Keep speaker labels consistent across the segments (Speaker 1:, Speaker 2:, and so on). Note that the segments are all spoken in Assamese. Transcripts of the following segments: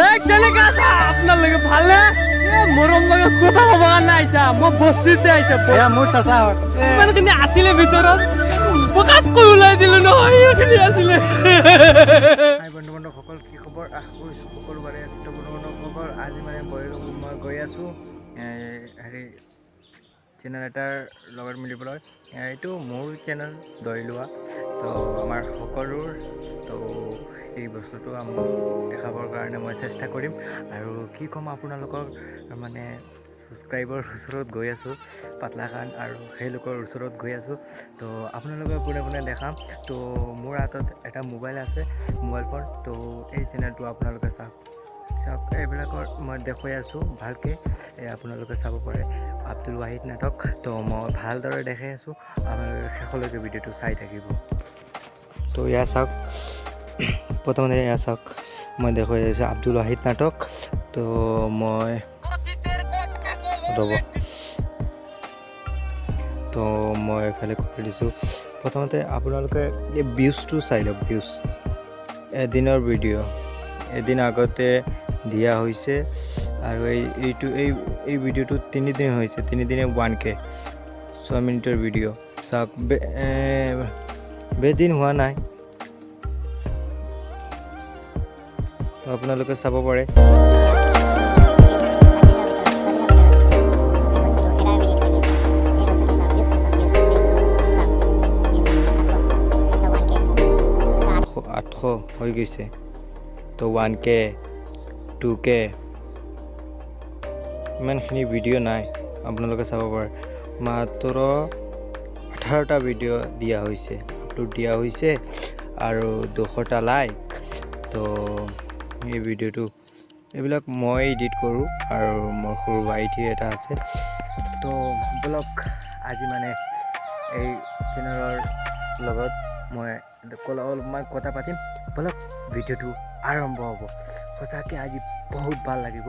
Speaker 1: এই কেনেকে আছা আপোনালোকে ভালে মৰম লগা কথা ক'ব কাৰণে আহিছা মই বস্তিতে আহিছা
Speaker 2: মোৰ চাচা হয়
Speaker 1: ইমানখিনি আছিলে ভিতৰত পকাত কৈ ওলাই দিলো নহয় এইখিনি আছিলে
Speaker 2: বন্ধু বান্ধৱসকল কি খবৰ আশা কৰিছোঁ সকলোবাৰে আছে বন্ধু বান্ধৱসকল আজি মানে মই গৈ আছোঁ হেৰি চেনেল এটাৰ লগত মিলিবলৈ এইটো মোৰ চেনেল ধৰি লোৱা তো আমাৰ সকলোৰ তো এই বস্তুটো দেখাবৰ কাৰণে মই চেষ্টা কৰিম আৰু কি ক'ম আপোনালোকক মানে ছাবস্ক্ৰাইবৰ ওচৰত গৈ আছোঁ পাতলা খান আৰু সেই লোকৰ ওচৰত গৈ আছোঁ তো আপোনালোকক পোনে পোনে দেখাম তো মোৰ হাতত এটা মোবাইল আছে মোবাইল ফোন তো এই চেনেলটো আপোনালোকে চাওক এইবিলাকৰ মই দেখুৱাই আছোঁ ভালকৈ আপোনালোকে চাব পাৰে আব্দুল ৱাহিদ নাটক তো মই ভালদৰে দেখাই আছোঁ আপোনালোকে শেষলৈকে ভিডিঅ'টো চাই থাকিব তো এয়া চাওক প্ৰথমতে এয়া চাওক মই দেখুৱাই আছোঁ আব্দুল ৱাহিদ নাটক তো মই ৰ'ব তো মই এফালে কৰি দিছোঁ প্ৰথমতে আপোনালোকে এই ভিউজটো চাই লওক ভিউজ এদিনৰ ভিডিঅ' এদিন আগতে দিয়া হৈছে আৰু এই ভিডিঅ'টো 3 দিন হৈছে 3 দিনে 1K 6 মিনিটৰ ভিডিঅ' চাওক বেদিন হোৱা নাই আপোনালোকে চাব পাৰে হৈ গৈছে তো 1K 2K ইমানখিনি ভিডিঅ' নাই আপোনালোকে চাব পাৰে মাত্ৰ 18টা ভিডিঅ' দিয়া হৈছে আপলোড দিয়া হৈছে আৰু 200টা লাইক তো এই ভিডিঅ'টো এইবিলাক মই এডিট কৰোঁ আৰু মোৰ সৰু ভাইটি এটা আছে তো ব্লগ আজি মানে এই চেনেলৰ লগত মই অলপমান কথা পাতিম ব্লগ ভিডিঅ'টো আৰম্ভ হ'ব সঁচাকৈ আজি বহুত ভাল লাগিব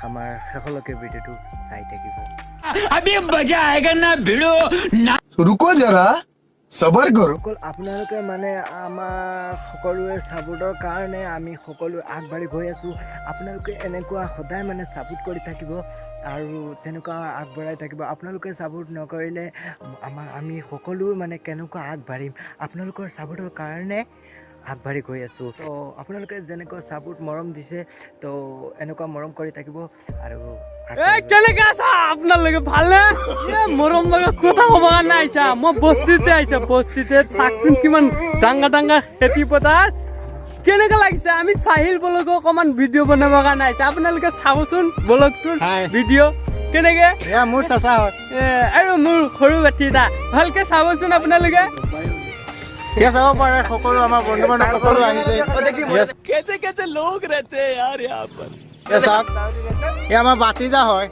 Speaker 2: আমাৰ শেষলৈকে ভিডিঅ'টো চাই থাকিব
Speaker 1: अभी मजा आएगा ना भिड़ो ना
Speaker 3: रुको जरा सबर करो
Speaker 2: অকল আপোনালোকে মানে আমাৰ সকলোৰে ছাপোৰ্টৰ কাৰণে আমি সকলো আগবাঢ়ি গৈ আছোঁ আপোনালোকে এনেকুৱা সদায় মানে ছাপোৰ্ট কৰি থাকিব আৰু তেনেকুৱা আগবঢ়াই থাকিব আপোনালোকে ছাপোৰ্ট নকৰিলে আমি সকলো মানে কেনেকুৱা আগবাঢ়িম আপোনালোকৰ ছাপোৰ্টৰ কাৰণে আগবাঢ়ি গৈ আছোঁ তো আপোনালোকে যেনেকুৱা ছাপোৰ্ট মৰম দিছে তো এনেকুৱা মৰম কৰি থাকিব আৰু
Speaker 1: এই কেনেকে আছা আপোনালোকে ভালে মৰম লগা কথা ক'ব কাৰণে আহিছা মই বস্তিতে আহিছা বস্তিতে চাকচোন কিমান ডাঙৰ খেতি পথাৰ কেনেকে লাগিছে আমি চাহিল ব্লগক অকণমান ভিডিঅ' বনাবৰ কাৰণে আহিছে আপোনালোকে চাবচোন ব্লগটোৰ ভিডিঅ' কেনেকে
Speaker 2: এয়া মোৰ চাচা হয়
Speaker 1: আৰু মোৰ সৰু বাটি এটা ভালকে চাবচোন আপোনালোকে
Speaker 2: এতিয়া চাব পাৰে সকলো আমাৰ বন্ধু বান্ধৱ সকলো আহিছে
Speaker 1: कैसे लोग रहते हैं यार यहाँ पर
Speaker 2: এয়া চাওক এয়া আমাৰ বাতিজা হয়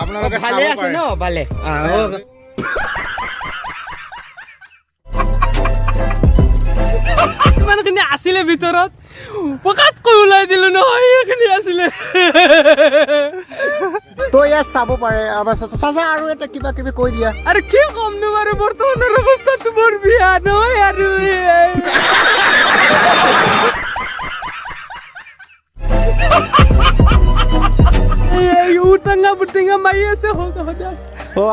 Speaker 2: আপোনালোকে
Speaker 1: ভালে আছে ন ভালে ইমানখিনি আছিলে ভিতৰত পকাত কৈ ওলাই দিলো নহয় এইখিনি আছিলে
Speaker 2: তো ইয়াত চাব পাৰে আমাৰ চাচা আৰু এটা কিবা কিবি কৈ দিয়া
Speaker 1: আৰু কি কম নো বাৰু বৰ্তমানৰ অৱস্থাটো বৰ বিয়া নহয় আৰু উটেঙা বুটেঙা মাৰি আছে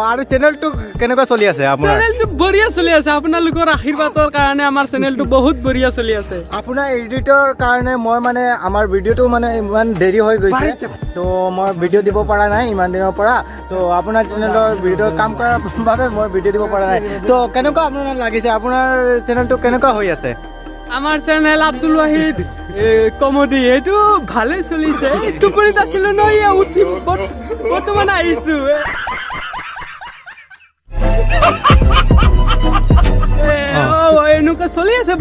Speaker 2: আৰু চেনেলটো কেনেকুৱা চলি আছে আপোনাৰ
Speaker 1: চেনেলটো বঢ়িয়া চলি আছে আপোনালোকৰ আশীৰ্বাদৰ কাৰণে আমাৰ চেনেলটো বহুত বঢ়িয়া চলি আছে
Speaker 2: আপোনাৰ এডিটৰ কাৰণে মই মানে আমাৰ ভিডিঅ'টো মানে ইমান দেৰি হৈ গৈছে তো মই ভিডিঅ' দিব পৰা নাই ইমান দিনৰ পৰা তো আপোনাৰ চেনেলৰ ভিডিঅ' কাম কৰাৰ বাবে মই ভিডিঅ' দিব পৰা নাই তো কেনেকুৱা আপোনাৰ লাগিছে আপোনাৰ চেনেলটো কেনেকুৱা হৈ আছে
Speaker 1: আমাৰ চেনেল আব্দুল ৱাহিদ কমেডি এইটো ভালে চলিছে টোপনিত আছিলো ন উঠি বৰ্তমান আহিছো এনেকুৱা চলি আছে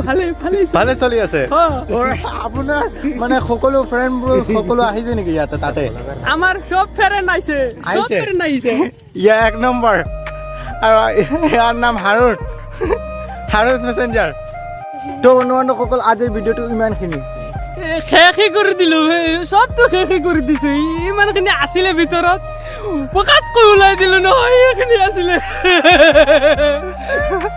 Speaker 1: ভালে
Speaker 2: চলি আছে আপোনাৰ মানে সকলো ফ্ৰেণ্ডবোৰ সকলো আহিছে নেকি ইয়াতে তাতে
Speaker 1: আমাৰ চব ফ্ৰেণ্ড আহিছে
Speaker 2: ইয়া 1 নম্বৰ আৰু ইয়াৰ নাম হাৰুণ মেছেঞ্জাৰ তো বন্ধু বান্ধৱসকল আজিৰ ভিডিঅ'টো ইমানখিনি
Speaker 1: শেষে কৰি দিলো চবটো শেষে কৰি দিছো ইমানখিনি আছিলে ভিতৰত পকাত কৈ ওলাই দিলো নহয় এইখিনি আছিলে